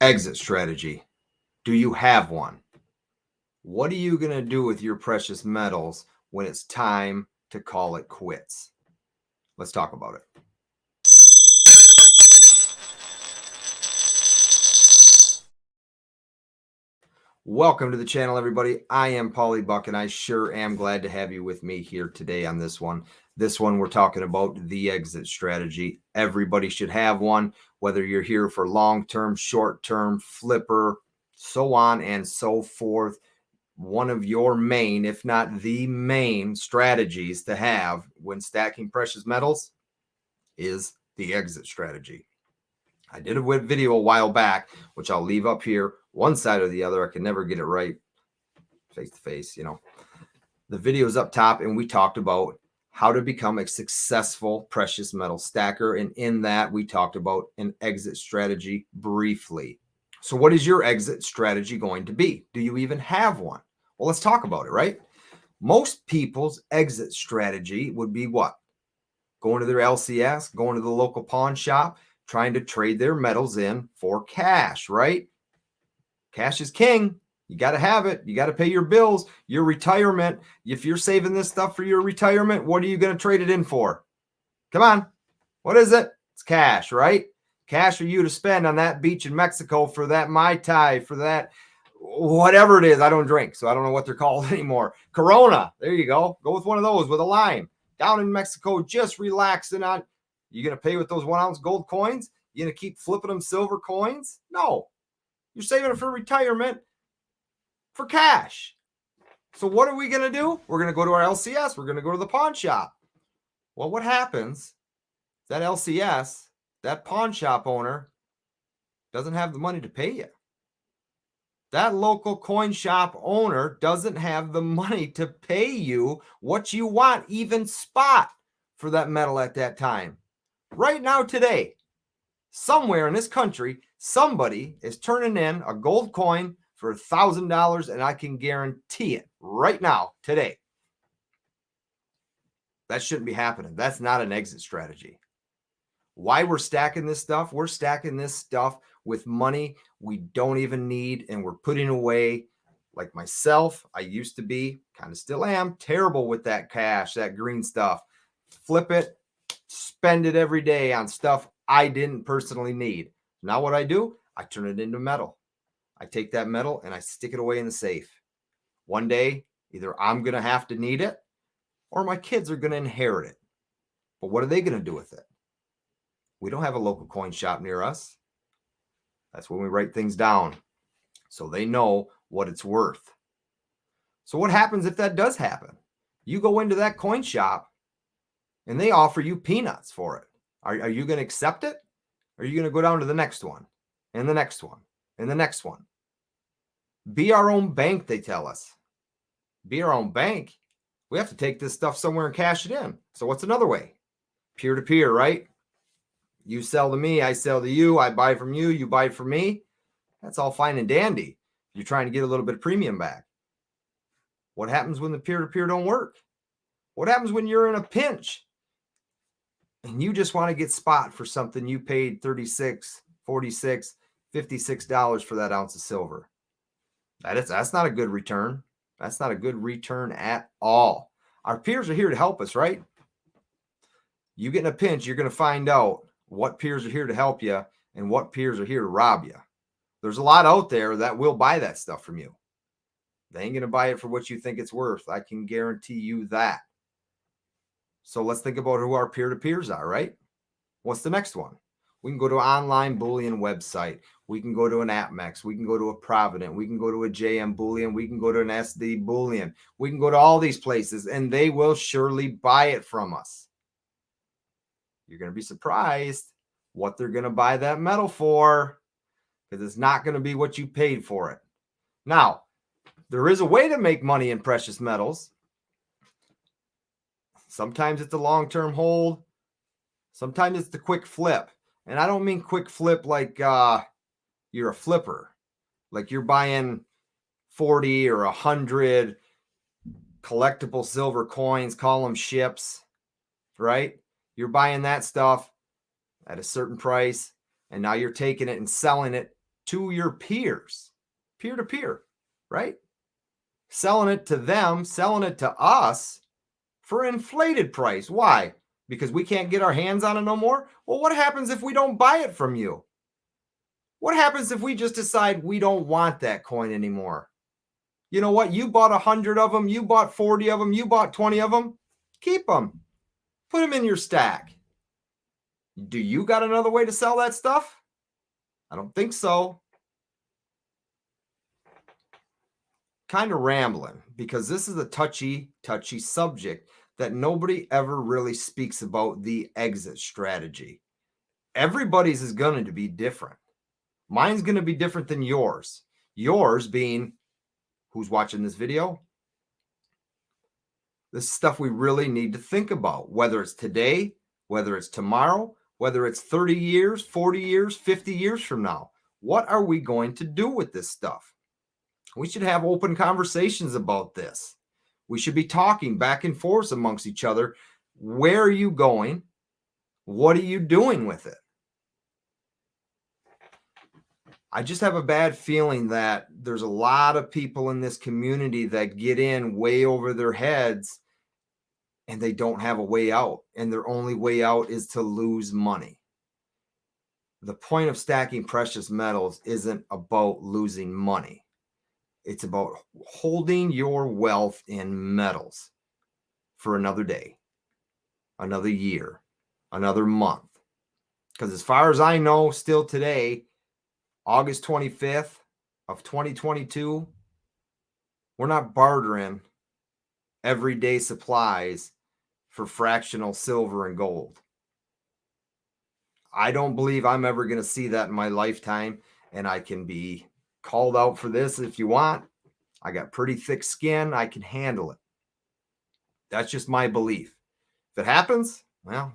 Exit strategy. Do you have one? What are you going to do with your precious metals when it's time to call it quits? Let's talk about it. Welcome to the channel, everybody. I am Paulybuck, and I sure am glad to have you with me here today on this one. This one, we're talking about the exit strategy. Everybody should have one, whether you're here for long-term, short-term, flipper, so on and so forth. One of your main, if not the main strategies to have when stacking precious metals is the exit strategy. I did a video a while back, which I'll leave up here, one side or the other. I can never get it right face to face, The video's up top, and we talked about how to become a successful precious metal stacker. And in that, we talked about an exit strategy briefly. So what is your exit strategy going to be? Do you even have one? Well, let's talk about it, right? Most people's exit strategy would be what? Going to their LCS, going to the local pawn shop, trying to trade their metals in for cash, right? Cash is king. You got to have it. You got to pay your bills, your retirement. If you're saving this stuff for your retirement, what are you going to trade it in for? Come on. What is it? It's cash, right? Cash for you to spend on that beach in Mexico for that Mai Tai, for that whatever it is. I don't drink, so I don't know what they're called anymore. Corona. There you go. Go with one of those with a lime. Down in Mexico, just relaxing on. You going to pay with those 1 ounce gold coins? You going to keep flipping them silver coins? No. You're saving it for retirement for cash. So what are we going to do? We're going to go to our LCS. We're going to go to the pawn shop. Well, what happens? That LCS, that pawn shop owner doesn't have the money to pay you. That local coin shop owner doesn't have the money to pay you what you want, even spot, for that metal at that time. Right now, today, somewhere in this country, somebody is turning in a gold coin for $1,000, and I can guarantee it right now, today. That shouldn't be happening. That's not an exit strategy. Why we're stacking this stuff? We're stacking this stuff with money we don't even need, and we're putting away. Like myself, I used to be, kind of still am, terrible with that cash, that green stuff. Flip it, spend it every day on stuff I didn't personally need. Now what I do, I turn it into metal. I take that metal and I stick it away in the safe. One day, either I'm going to have to need it or my kids are going to inherit it. But what are they going to do with it? We don't have a local coin shop near us. That's when we write things down so they know what it's worth. So what happens if that does happen? You go into that coin shop and they offer you peanuts for it. Are you going to accept it? Or are you going to go down to the next one and the next one and the next one? Be our own bank, they tell us. Be our own bank. We have to take this stuff somewhere and cash it in. So what's another way? Peer-to-peer, right? You sell to me, I sell to you, I buy from you, you buy from me. That's all fine and dandy. You're trying to get a little bit of premium back. What happens when the peer-to-peer don't work? What happens when you're in a pinch and you just want to get spot for something you paid $36, $46, $56 for that ounce of silver? That's not a good return. That's not a good return at all. Our peers are here to help us, right? You get in a pinch, you're going to find out what peers are here to help you and what peers are here to rob you. There's a lot out there that will buy that stuff from you. They ain't going to buy it for what you think it's worth. I can guarantee you that. So let's think about who our peer-to-peers are, right? What's the next one? We can go to an online bullion website. We can go to an AppMex. We can go to a Provident. We can go to a JM Bullion. We can go to an SD Bullion. We can go to all these places, and they will surely buy it from us. You're going to be surprised what they're going to buy that metal for, because it's not going to be what you paid for it. Now, there is a way to make money in precious metals. Sometimes it's a long-term hold. Sometimes it's the quick flip. And I don't mean quick flip like you're a flipper. Like you're buying 40 or 100 collectible silver coins, call them ships, right? You're buying that stuff at a certain price, and now you're taking it and selling it to your peers, peer to peer, right? Selling it to them, selling it to us for inflated price. Why? Because we can't get our hands on it no more? Well, what happens if we don't buy it from you? What happens if we just decide we don't want that coin anymore? You know what? You bought 100 of them. You bought 40 of them. You bought 20 of them. Keep them. Put them in your stack. Do you got another way to sell that stuff? I don't think so. Kind of rambling because this is a touchy subject that nobody ever really speaks about, the exit strategy. Everybody's is going to be different. Mine's going to be different than yours. Yours being who's watching this video. This is stuff we really need to think about, whether it's today, whether it's tomorrow, whether it's 30 years, 40 years, 50 years from now. What are we going to do with this stuff? We should have open conversations about this. We should be talking back and forth amongst each other. Where are you going? What are you doing with it? I just have a bad feeling that there's a lot of people in this community that get in way over their heads and they don't have a way out. And their only way out is to lose money. The point of stacking precious metals isn't about losing money. It's about holding your wealth in metals for another day, another year, another month. Because as far as I know, still today, August 25th of 2022, we're not bartering everyday supplies for fractional silver and gold. I don't believe I'm ever going to see that in my lifetime, and I can be called out for this if you want. I got pretty thick skin. I can handle it. That's just my belief. If it happens, well,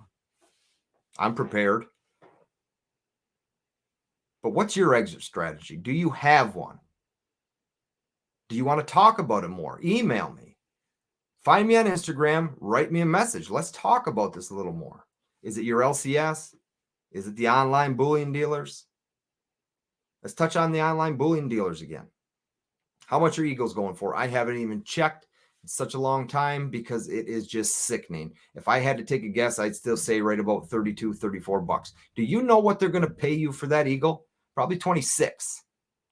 I'm prepared. But what's your exit strategy? Do you have one? Do you want to talk about it more? Email me. Find me on Instagram. Write me a message. Let's talk about this a little more. Is it your LCS? Is it the online bullion dealers? Let's touch on the online bullion dealers again. How much are Eagles going for? I haven't even checked in such a long time because it is just sickening. If I had to take a guess, I'd still say right about 32, 34 bucks. Do you know what they're going to pay you for that Eagle? Probably 26,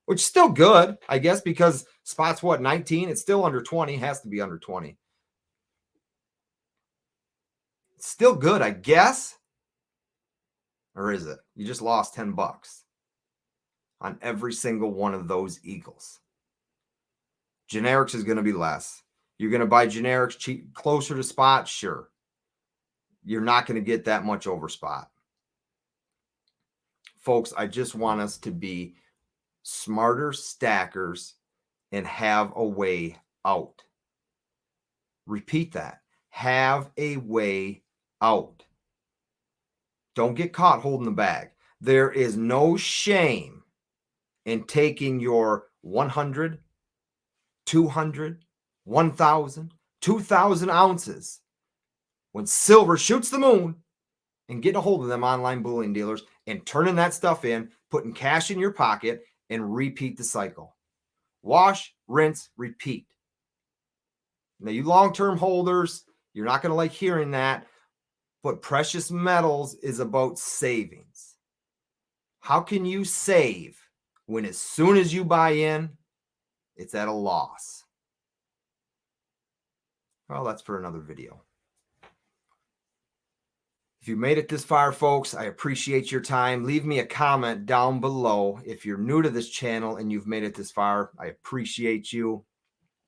which is still good, I guess, because spot's what, 19? It's still under 20, has to be under 20. It's still good, I guess. Or is it? You just lost 10 bucks on every single one of those Eagles. Generics is going to be less. You're going to buy generics cheap, closer to spot? Sure. You're not going to get that much over spot. Folks, I just want us to be smarter stackers and have a way out. Repeat that. Have a way out. Don't get caught holding the bag. There is no shame in taking your 100, 200, 1,000, 2,000 ounces when silver shoots the moon and getting a hold of them online bullion dealers and turning that stuff in, putting cash in your pocket, and repeat the cycle. Wash, rinse, repeat. Now, you long-term holders, you're not going to like hearing that, but precious metals is about savings. How can you save when as soon as you buy in, it's at a loss? Well, that's for another video. If you made it this far, folks, I appreciate your time. Leave me a comment down below. If you're new to this channel and you've made it this far, I appreciate you.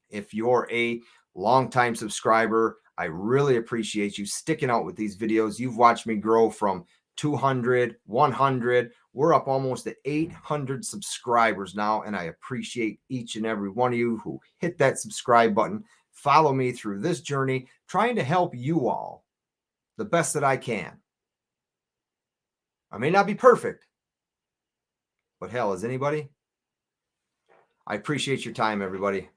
If you're a longtime subscriber, I really appreciate you sticking out with these videos. You've watched me grow from 200, 100. We're up almost to 800 subscribers now, and I appreciate each and every one of you who hit that subscribe button. Follow me through this journey, trying to help you all the best that I can. I may not be perfect, but hell, is anybody? I appreciate your time, everybody.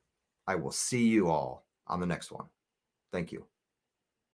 I will see you all on the next one. Thank you.